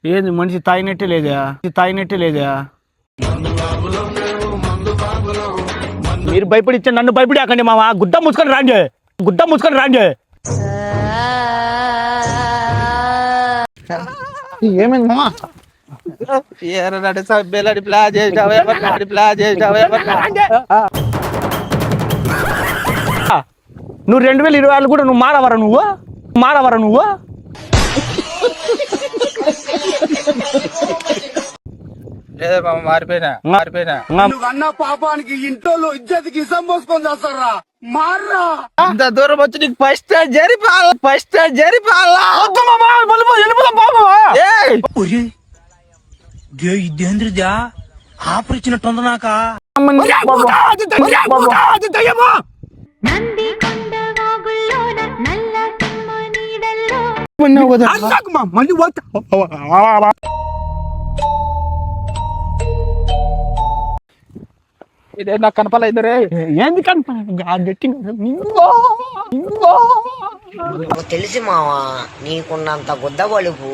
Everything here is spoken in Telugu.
ఏంది మనిషి తాగినట్టే లేదా మీరు భయపడిచ్చే నన్ను భయపడాకండి మామ. గుడ్డ మూసుకొని రాండి. ఏమైంది మామ? నువ్వు 2026 కూడా నువ్వు మారవరా నువ్వు లేదా మారిపోయినా అన్న పాపానికి ఇంట్లో ఇజ్జతికి ఇసం పోసుకొని చేస్తారా మార్రా. ఇంత దూరం వచ్చి నీకు ఫస్ట్ జరిపాలా ఇదేంద్రిదా ఆఫర్ ఇచ్చినట్టుంది నాక. ఇదే నాకు కనపలేదు రే. ఏంది తెలిసి మావా నీకున్నంత గుద్ద బలుపు